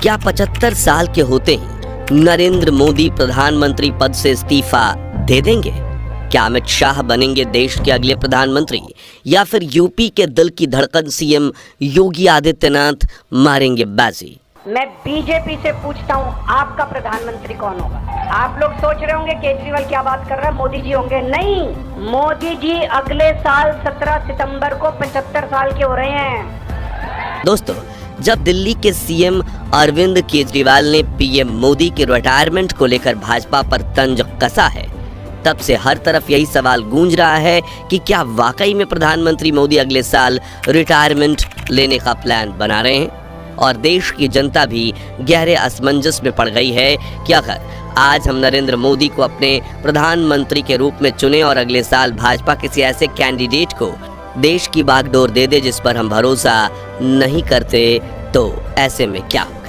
क्या 75 साल के होते ही नरेंद्र मोदी प्रधानमंत्री पद से इस्तीफा दे देंगे? क्या अमित शाह बनेंगे देश के अगले प्रधानमंत्री, या फिर यूपी के दिल की धड़कन सीएम योगी आदित्यनाथ मारेंगे बाजी? मैं बीजेपी से पूछता हूँ, आपका प्रधानमंत्री कौन होगा? आप लोग सोच रहे होंगे केजरीवाल क्या बात कर रहा है, मोदी जी होंगे। नहीं, मोदी जी अगले साल 17 सितंबर को 75 साल के हो रहे हैं। दोस्तों, जब दिल्ली के सीएम अरविंद केजरीवाल ने पीएम मोदी के रिटायरमेंट को लेकर भाजपा पर तंज कसा है, तब से हर तरफ यही सवाल गूंज रहा है कि क्या वाकई में प्रधानमंत्री मोदी अगले साल रिटायरमेंट लेने का प्लान बना रहे हैं? और देश की जनता भी गहरे असमंजस में पड़ गई है कि अगर आज हम नरेंद्र मोदी को अपने प्रधानमंत्री के रूप में चुने और अगले साल भाजपा किसी ऐसे कैंडिडेट को देश की बागडोर दे दे जिस पर हम भरोसा नहीं करते, तो ऐसे में क्या होगा?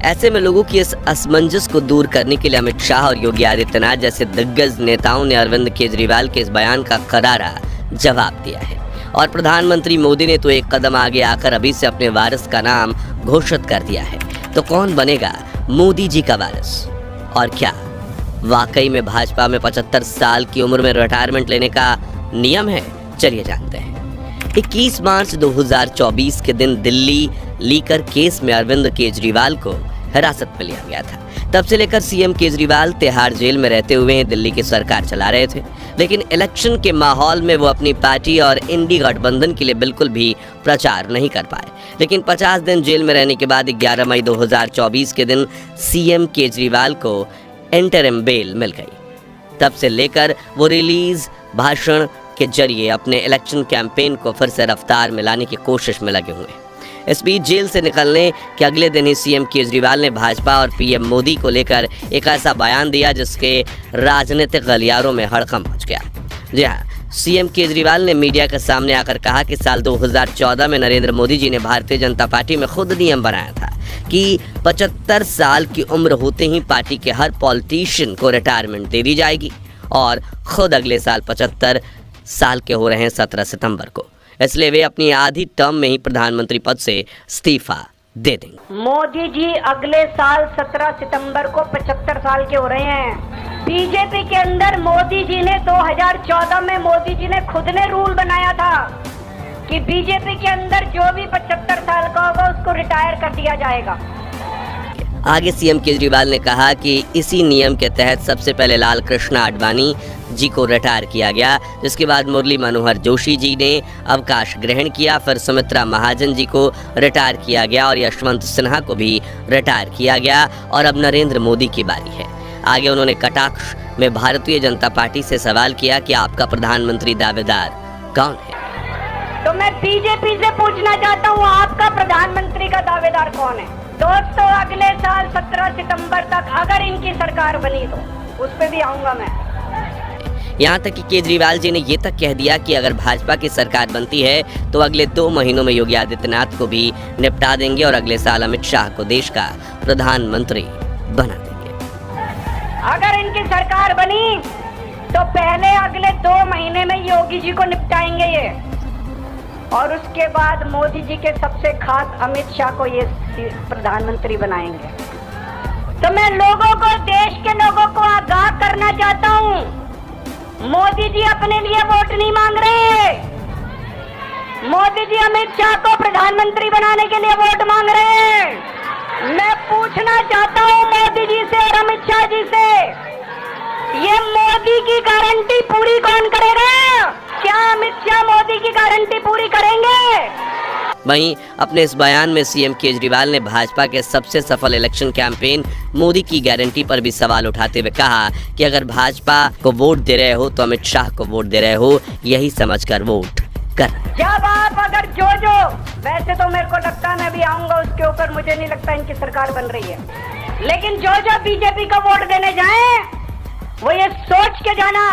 ऐसे में लोगों की इस असमंजस को दूर करने के लिए अमित शाह और योगी आदित्यनाथ जैसे दिग्गज नेताओं ने अरविंद केजरीवाल के इस बयान का करारा जवाब दिया है। और प्रधानमंत्री मोदी ने तो एक कदम आगे आकर अभी से अपने वारिस का नाम घोषित कर दिया है। तो कौन बनेगा मोदी जी का वारिस? और क्या वाकई में भाजपा में 75 साल की उम्र में रिटायरमेंट लेने का नियम है? चलिए जानते हैं। 21 मार्च 2024 के दिन दिल्ली लीकर केस में अरविंद केजरीवाल को हिरासत में लिया गया था। तब से लेकर सीएम केजरीवाल तिहाड़ जेल में रहते हुए दिल्ली की सरकार चला रहे थे, लेकिन इलेक्शन के माहौल में वो अपनी पार्टी और इंडी गठबंधन के लिए बिल्कुल भी प्रचार नहीं कर पाए। लेकिन 50 दिन जेल में रहने के बाद 11 मई 2024 के दिन सीएम केजरीवाल को इंटरिम बेल मिल गई। तब से लेकर वो रिलीज भाषण के जरिए अपने इलेक्शन कैंपेन को फिर से रफ्तार में लाने की कोशिश में लगे हुए हैं। इस बीच जेल से निकलने के अगले दिन ही सीएम केजरीवाल ने भाजपा और पीएम मोदी को लेकर एक ऐसा बयान दिया जिसके राजनीतिक गलियारों में हड़कंप मच गया। जी हाँ, सीएम केजरीवाल ने मीडिया के सामने आकर कहा कि साल 2014 में नरेंद्र मोदी जी ने भारतीय जनता पार्टी में खुद नियम बनाया था कि 75 साल की उम्र होते ही पार्टी के हर पॉलिटिशियन को रिटायरमेंट दे दी जाएगी, और खुद अगले साल 75 साल के हो रहे हैं 17 सितंबर को, इसलिए वे अपनी आधी टर्म में ही प्रधानमंत्री पद से इस्तीफा दे देंगे। मोदी जी अगले साल 17 सितंबर को 75 साल के हो रहे हैं। बीजेपी के अंदर मोदी जी ने 2014 में मोदी जी ने खुद ने रूल बनाया था कि बीजेपी के अंदर जो भी 75 साल का होगा उसको रिटायर कर दिया जाएगा। आगे सीएम केजरीवाल ने कहा कि इसी नियम के तहत सबसे पहले लाल कृष्ण आडवाणी जी को रिटायर किया गया, जिसके बाद मुरली मनोहर जोशी जी ने अवकाश ग्रहण किया, फिर सुमित्रा महाजन जी को रिटायर किया गया और यशवंत सिन्हा को भी रिटायर किया गया, और अब नरेंद्र मोदी की बारी है। आगे उन्होंने कटाक्ष में भारतीय जनता पार्टी से सवाल किया कि आपका प्रधानमंत्री दावेदार कौन है? तो मैं बीजेपी से पूछना चाहता हूँ, आपका प्रधानमंत्री का दावेदार कौन है? दोस्तों, अगले साल 17 सितंबर तक अगर इनकी सरकार बनी तो उस पे भी आऊंगा मैं। यहाँ तक कि केजरीवाल जी ने ये तक कह दिया कि अगर भाजपा की सरकार बनती है तो अगले 2 महीनों में योगी आदित्यनाथ को भी निपटा देंगे और अगले साल अमित शाह को देश का प्रधानमंत्री बना देंगे। अगर इनकी सरकार बनी तो पहले अगले 2 महीने में योगी जी को निपटाएंगे ये, और उसके बाद मोदी जी के सबसे खास अमित शाह को ये प्रधानमंत्री बनाएंगे। तो मैं लोगों को, देश के लोगों को आगाह करना चाहता हूँ, मोदी जी अपने लिए वोट नहीं मांग रहे। मोदी जी अमित शाह को प्रधानमंत्री बनाने के लिए वोट मांग रहे हैं। मैं पूछना चाहता हूँ मोदी जी से और अमित शाह जी से, ये मोदी की गारंटी पूरी कौन करेगा? क्या अमित शाह मोदी की गारंटी पूरी करेंगे? वहीं अपने इस बयान में सीएम केजरीवाल ने भाजपा के सबसे सफल इलेक्शन कैंपेन मोदी की गारंटी पर भी सवाल उठाते हुए कहा कि अगर भाजपा को वोट दे रहे हो तो अमित शाह को वोट दे रहे हो, यही समझकर वोट कर। जब आप अगर जो वैसे तो मेरे को लगता है मैं भी आऊंगा उसके ऊपर, मुझे नहीं लगता इनकी सरकार बन रही है, लेकिन जो बीजेपी को वोट देने जाए वो ये सोच के जाना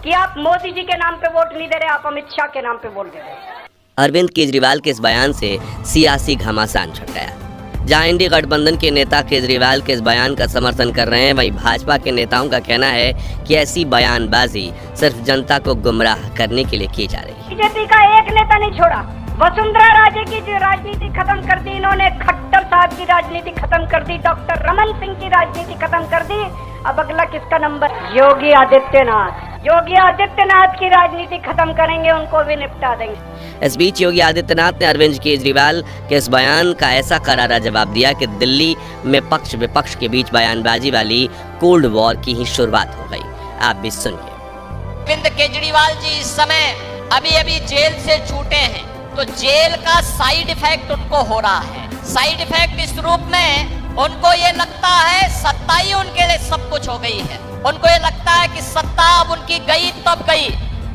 कि आप मोदी जी के नाम पे वोट नहीं दे रहे, आप अमित शाह के नाम पे वोट दे रहे हैं। अरविंद केजरीवाल के इस बयान से सियासी घमासान छट गया। जहां इंडी गठबंधन के नेता केजरीवाल के इस बयान का समर्थन कर रहे हैं, वहीं भाजपा के नेताओं का कहना है कि ऐसी बयानबाजी सिर्फ जनता को गुमराह करने के लिए की जा रही है। बीजेपी का एक नेता नहीं छोड़ा, वसुंधरा राजे की जो राजनीति खत्म कर दी इन्होंने, खट्टर साहब की राजनीति खत्म कर दी, डॉक्टर रमन सिंह की राजनीति खत्म कर दी। अब अगला किसका नंबर? योगी आदित्यनाथ। योगी आदित्यनाथ की राजनीति खत्म करेंगे, उनको भी निपटा देंगे। इस बीच योगी आदित्यनाथ ने अरविंद केजरीवाल के इस बयान का ऐसा करारा जवाब दिया कि दिल्ली में पक्ष विपक्ष के बीच बयानबाजी वाली कोल्ड वॉर की ही शुरुआत हो गई। आप भी सुनिए। अरविंद केजरीवाल जी इस समय अभी जेल से छूटे हैं, तो जेल का साइड इफेक्ट उनको हो रहा है। साइड इफेक्ट इस रूप में उनको ये लगता है सत्ता ही उनके लिए सब कुछ हो गई है। उनको ये लगता है कि सत्ता अब उनकी गई तब गई,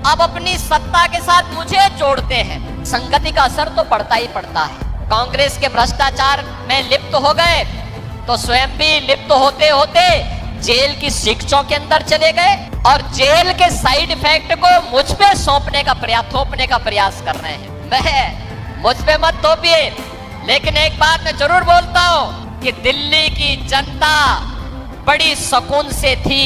अब अपनी सत्ता के साथ मुझे जोड़ते हैं। संगति का असर तो पड़ता ही पड़ता है। कांग्रेस के भ्रष्टाचार में लिप्त हो गए तो स्वयं भी लिप्त होते होते जेल की शिक्षों के अंदर चले गए और जेल के साइड इफेक्ट को मुझ पे सौंपने का थोपने का प्रयास कर रहे हैं। मैं मुझ पे मत थोपिए, लेकिन एक बात मैं जरूर बोलता हूँ कि दिल्ली की जनता बड़ी सुकून से थी,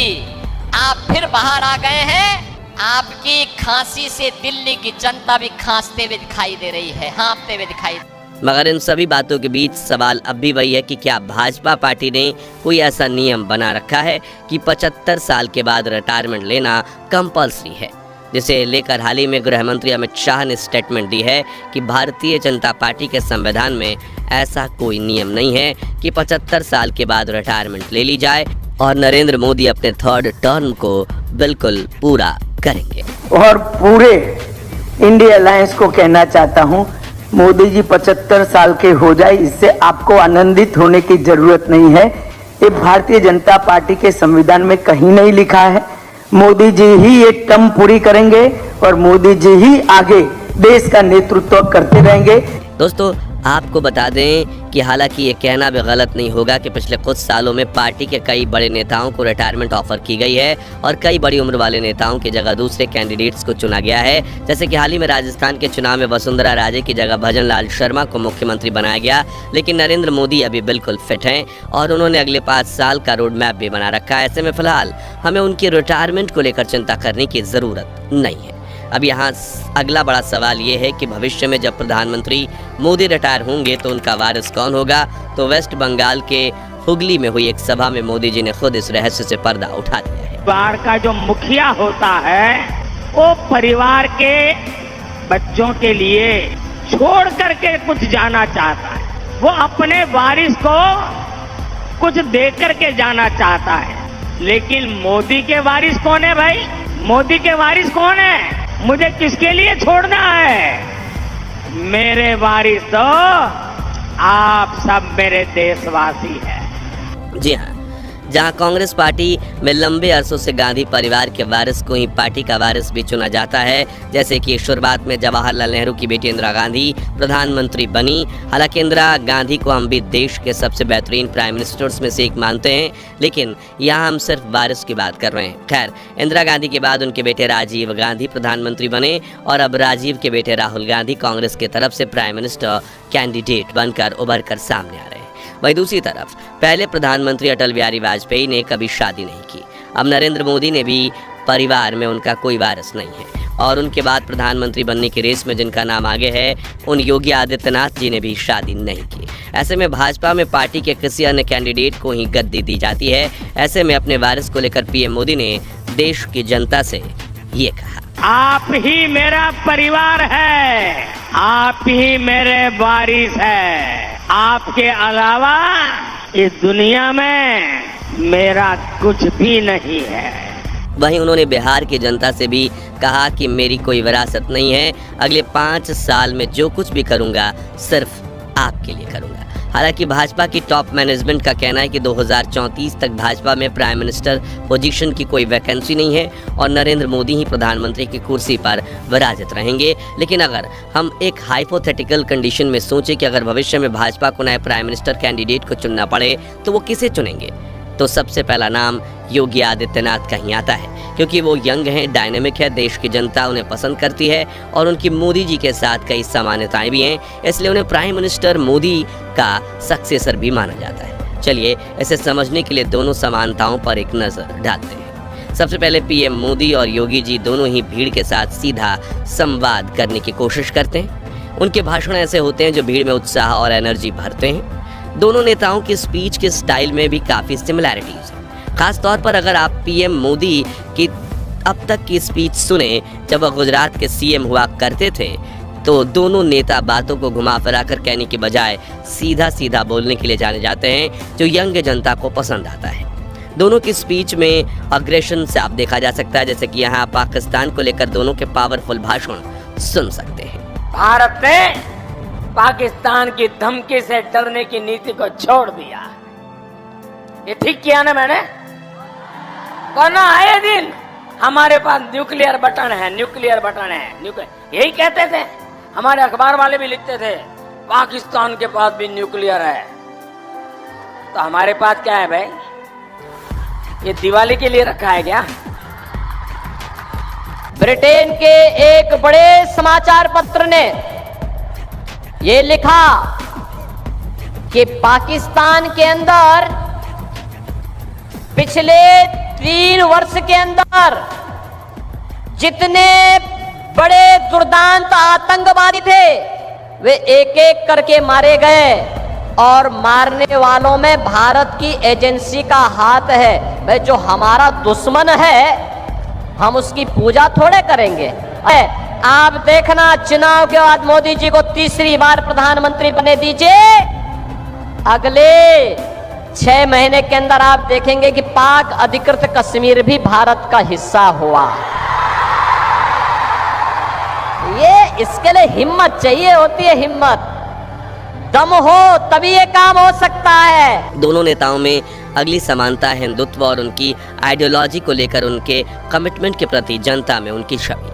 आप फिर बाहर आ गए हैं। आपकी खांसी से दिल्ली की जनता भी खांसते हुए दिखाई दे रही है, हाँफते हुए दिखाई। मगर इन सभी बातों के बीच सवाल अब भी वही है कि क्या भाजपा पार्टी ने कोई ऐसा नियम बना रखा है कि 75 साल के बाद रिटायरमेंट लेना कंपल्सरी है, जिसे लेकर हाल ही में गृह मंत्री अमित शाह ने स्टेटमेंट दी है कि भारतीय जनता पार्टी के संविधान में ऐसा कोई नियम नहीं है कि 75 साल के बाद रिटायरमेंट ले ली जाए और नरेंद्र मोदी अपने 3rd टर्म को बिल्कुल पूरा करेंगे। और पूरे इंडिया अलायंस को कहना चाहता हूं, मोदी जी 75 साल के हो जाए, इससे आपको आनंदित होने की जरूरत नहीं है। ये भारतीय जनता पार्टी के संविधान में कहीं नहीं लिखा है। मोदी जी ही ये टर्म पूरी करेंगे और मोदी जी ही आगे देश का नेतृत्व करते रहेंगे। दोस्तों, आपको बता दें कि हालांकि ये कहना भी गलत नहीं होगा कि पिछले कुछ सालों में पार्टी के कई बड़े नेताओं को रिटायरमेंट ऑफर की गई है और कई बड़ी उम्र वाले नेताओं की जगह दूसरे कैंडिडेट्स को चुना गया है। जैसे कि हाल ही में राजस्थान के चुनाव में वसुंधरा राजे की जगह भजन लाल शर्मा को मुख्यमंत्री बनाया गया, लेकिन नरेंद्र मोदी अभी बिल्कुल फिट हैं और उन्होंने अगले 5 साल का रोड मैप भी बना रखा है। ऐसे में फिलहाल हमें उनकी रिटायरमेंट को लेकर चिंता करने की जरूरत नहीं है। अब यहाँ अगला बड़ा सवाल ये है कि भविष्य में जब प्रधानमंत्री मोदी रिटायर होंगे तो उनका वारिस कौन होगा। तो वेस्ट बंगाल के हुगली में हुई एक सभा में मोदी जी ने खुद इस रहस्य से पर्दा उठा दिया है। परिवार का जो मुखिया होता है वो परिवार के बच्चों के लिए छोड़ करके कुछ जाना चाहता है, वो अपने वारिस को कुछ दे करके जाना चाहता है। लेकिन मोदी के वारिस कौन है भाई? मोदी के वारिस कौन है? मुझे किसके लिए छोड़ना है? मेरे वारिस तो आप सब मेरे देशवासी हैं। जी हाँ, जहां कांग्रेस पार्टी में लंबे अरसों से गांधी परिवार के वारिस को ही पार्टी का वारिस भी चुना जाता है। जैसे कि शुरुआत में जवाहरलाल नेहरू की बेटी इंदिरा गांधी प्रधानमंत्री बनी। हालांकि इंदिरा गांधी को हम भी देश के सबसे बेहतरीन प्राइम मिनिस्टर्स में से एक मानते हैं, लेकिन यहाँ हम सिर्फ वारिस की बात कर रहे हैं। खैर, इंदिरा गांधी के बाद उनके बेटे राजीव गांधी प्रधानमंत्री बने और अब राजीव के बेटे राहुल गांधी कांग्रेस की तरफ से प्राइम मिनिस्टर कैंडिडेट बनकर उभर कर सामने आ रहे हैं। वहीं दूसरी तरफ पहले प्रधानमंत्री अटल बिहारी वाजपेयी ने कभी शादी नहीं की। अब नरेंद्र मोदी ने भी परिवार में उनका कोई वारिस नहीं है और उनके बाद प्रधानमंत्री बनने की रेस में जिनका नाम आगे है उन योगी आदित्यनाथ जी ने भी शादी नहीं की। ऐसे में भाजपा में पार्टी के किसी अन्य कैंडिडेट को ही गद्दी दी जाती है। ऐसे में अपने वारिस को लेकर पीएम मोदी ने देश की जनता से ये कहा, आप ही मेरा परिवार है, आप ही मेरे वारिस है, आपके अलावा इस दुनिया में मेरा कुछ भी नहीं है। वहीं उन्होंने बिहार की जनता से भी कहा कि मेरी कोई विरासत नहीं है, अगले 5 साल में जो कुछ भी करूंगा सिर्फ आपके लिए करूंगा। हालांकि भाजपा की टॉप मैनेजमेंट का कहना है कि 2034 तक भाजपा में प्राइम मिनिस्टर पोजीशन की कोई वैकेंसी नहीं है और नरेंद्र मोदी ही प्रधानमंत्री की कुर्सी पर विराजित रहेंगे। लेकिन अगर हम एक हाइपोथेटिकल कंडीशन में सोचें कि अगर भविष्य में भाजपा को नए प्राइम मिनिस्टर कैंडिडेट को चुनना पड़े तो वो किसे चुनेंगे, तो सबसे पहला नाम योगी आदित्यनाथ का ही आता है, क्योंकि वो यंग हैं, डायनेमिक है, देश की जनता उन्हें पसंद करती है और उनकी मोदी जी के साथ कई समानताएं भी हैं, इसलिए उन्हें प्राइम मिनिस्टर मोदी का सक्सेसर भी माना जाता है। चलिए इसे समझने के लिए दोनों समानताओं पर एक नजर डालते हैं। सबसे पहले पीएम मोदी और योगी जी दोनों ही भीड़ के साथ सीधा संवाद करने की कोशिश करते हैं। उनके भाषण ऐसे होते हैं जो भीड़ में उत्साह और एनर्जी भरते हैं। दोनों नेताओं की स्पीच के स्टाइल में भी काफ़ी सिमिलैरिटीज है। खास तौर पर अगर आप पीएम मोदी की अब तक की स्पीच सुने जब वह गुजरात के सीएम हुआ करते थे, तो दोनों नेता बातों को घुमा फिरा कर कहने की बजाय सीधा सीधा बोलने के लिए जाने जाते हैं, जो यंग जनता को पसंद आता है। दोनों की स्पीच में अग्रेशन साफ देखा जा सकता है, जैसे कि यहाँ पाकिस्तान को लेकर दोनों के पावरफुल भाषण सुन सकते हैं। भारत ने पाकिस्तान की धमकी से डरने की नीति को छोड़ दिया। ये ठीक किया ना मैंने? वरना आए दिन हमारे पास न्यूक्लियर बटन है, न्यूक्लियर बटन है, यही कहते थे। हमारे अखबार वाले भी लिखते थे पाकिस्तान के पास भी न्यूक्लियर है। तो हमारे पास क्या है भाई? ये दिवाली के लिए रखा है क्या? ब्रिटेन के एक बड़े समाचार पत्र ने ये लिखा कि पाकिस्तान के अंदर पिछले 3 वर्ष के अंदर जितने बड़े दुर्दांत आतंकवादी थे वे एक एक करके मारे गए, और मारने वालों में भारत की एजेंसी का हाथ है। भाई जो हमारा दुश्मन है हम उसकी पूजा थोड़े करेंगे। आप देखना, चुनाव के बाद मोदी जी को तीसरी बार प्रधानमंत्री बने दीजिए, अगले 6 महीने के अंदर आप देखेंगे कि पाक अधिकृत कश्मीर भी भारत का हिस्सा हुआ। ये इसके लिए हिम्मत चाहिए होती है, हिम्मत, दम हो तभी ये काम हो सकता है। दोनों नेताओं में अगली समानता हिंदुत्व और उनकी आइडियोलॉजी को लेकर उनके कमिटमेंट के प्रति जनता में उनकी छवि।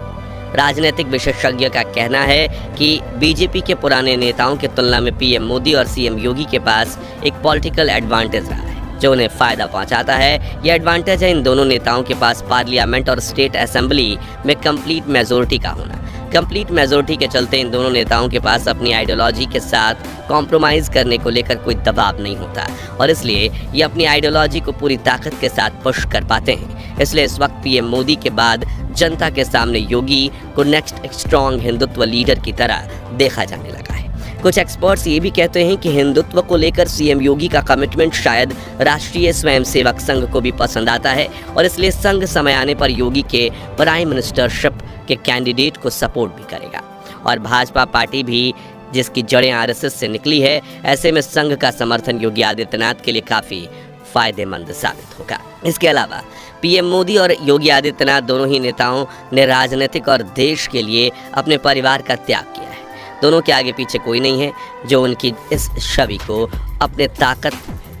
राजनीतिक विशेषज्ञ का कहना है कि बीजेपी के पुराने नेताओं की तुलना में पीएम मोदी और सीएम योगी के पास एक पॉलिटिकल एडवांटेज रहा है जो उन्हें फायदा पहुंचाता है। यह एडवांटेज है इन दोनों नेताओं के पास पार्लियामेंट और स्टेट असेंबली में कंप्लीट मेजोरिटी का होना। कंप्लीट मेजोरिटी के चलते इन दोनों नेताओं के पास अपनी आइडियोलॉजी के साथ कॉम्प्रोमाइज़ करने को लेकर कोई दबाव नहीं होता, और इसलिए ये अपनी आइडियोलॉजी को पूरी ताकत के साथ पुश कर पाते हैं। इसलिए इस वक्त पीएम मोदी के बाद जनता के सामने योगी को नेक्स्ट स्ट्रॉन्ग हिंदुत्व लीडर की तरह देखा जाने लगा है। कुछ एक्सपर्ट्स ये भी कहते हैं कि हिंदुत्व को लेकर सीएम योगी का कमिटमेंट शायद राष्ट्रीय स्वयंसेवक संघ को भी पसंद आता है, और इसलिए संघ समय आने पर योगी के प्राइम मिनिस्टरशिप के कैंडिडेट को सपोर्ट भी करेगा। और भाजपा पार्टी भी जिसकी जड़ें आरएसएस से निकली है, ऐसे में संघ का समर्थन योगी आदित्यनाथ के लिए काफ़ी फायदेमंद साबित होगा। इसके अलावा पीएम मोदी और योगी आदित्यनाथ दोनों ही नेताओं ने राजनीतिक और देश के लिए अपने परिवार का त्याग किया है। दोनों के आगे पीछे कोई नहीं है जो उनकी इस छवि को अपने ताकत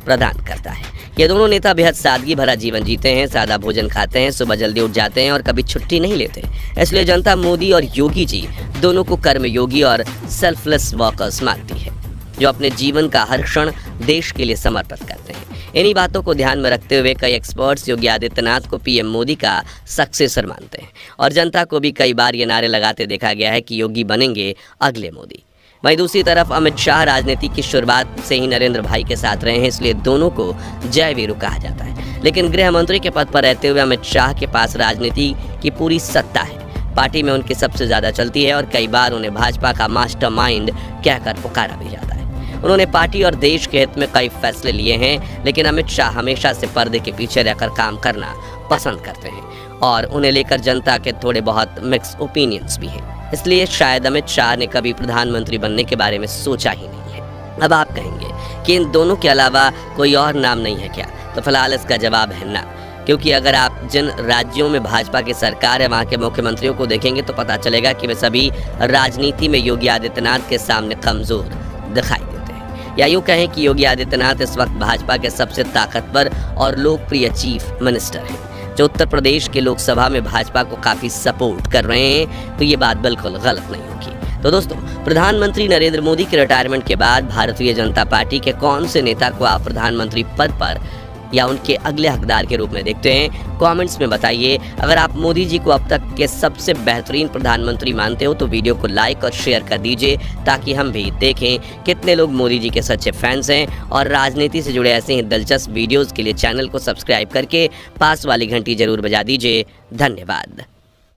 प्रदान करता है। ये दोनों नेता बेहद सादगी भरा जीवन जीते हैं, सादा भोजन खाते हैं, सुबह जल्दी उठ जाते हैं और कभी छुट्टी नहीं लेते। इसलिए जनता मोदी और योगी जी दोनों को कर्मयोगी और सेल्फलेस वर्कर्स मानती है, जो अपने जीवन का हर क्षण देश के लिए समर्पित करते हैं। इन्हीं बातों को ध्यान में रखते हुए कई एक्सपर्ट्स योगी आदित्यनाथ को पीएम मोदी का सक्सेसर मानते हैं, और जनता को भी कई बार ये नारे लगाते देखा गया है कि योगी बनेंगे अगले मोदी। वहीं दूसरी तरफ अमित शाह राजनीति की शुरुआत से ही नरेंद्र भाई के साथ रहे हैं, इसलिए दोनों को जय वीरू कहा जाता है। लेकिन गृह मंत्री के पद पर रहते हुए अमित शाह के पास राजनीति की पूरी सत्ता है। पार्टी में उनकी सबसे ज़्यादा चलती है, और कई बार उन्हें भाजपा का मास्टरमाइंड कहकर पुकारा भी जाता है। उन्होंने पार्टी और देश के हित में कई फैसले लिए हैं, लेकिन अमित शाह हमेशा से पर्दे के पीछे रहकर काम करना पसंद करते हैं, और उन्हें लेकर जनता के थोड़े बहुत मिक्स ओपिनियंस भी हैं। इसलिए शायद अमित शाह ने कभी प्रधानमंत्री बनने के बारे में सोचा ही नहीं है। अब आप कहेंगे कि इन दोनों के अलावा कोई और नाम नहीं है क्या? तो फिलहाल इसका जवाब है ना, क्योंकि अगर आप जिन राज्यों में भाजपा की सरकार है वहाँ के मुख्यमंत्रियों को देखेंगे तो पता चलेगा कि वे सभी राजनीति में योगी आदित्यनाथ के सामने कमज़ोर दिखाई देते हैं। या यूँ कहें कि योगी आदित्यनाथ इस वक्त भाजपा के सबसे ताकतवर और लोकप्रिय चीफ मिनिस्टर हैं, जो उत्तर प्रदेश के लोकसभा में भाजपा को काफ़ी सपोर्ट कर रहे हैं। तो ये बात बिल्कुल गलत नहीं होगी। तो दोस्तों, प्रधानमंत्री नरेंद्र मोदी के रिटायरमेंट के बाद भारतीय जनता पार्टी के कौन से नेता को आप प्रधानमंत्री पद पर या उनके अगले हकदार के रूप में देखते हैं? कमेंट्स में बताइए। अगर आप मोदी जी को अब तक के सबसे बेहतरीन प्रधानमंत्री मानते हो तो वीडियो को लाइक और शेयर कर दीजिए, ताकि हम भी देखें कितने लोग मोदी जी के सच्चे फैंस हैं। और राजनीति से जुड़े ऐसे ही दिलचस्प वीडियोज़ के लिए चैनल को सब्सक्राइब करके पास वाली घंटी जरूर बजा दीजिए। धन्यवाद।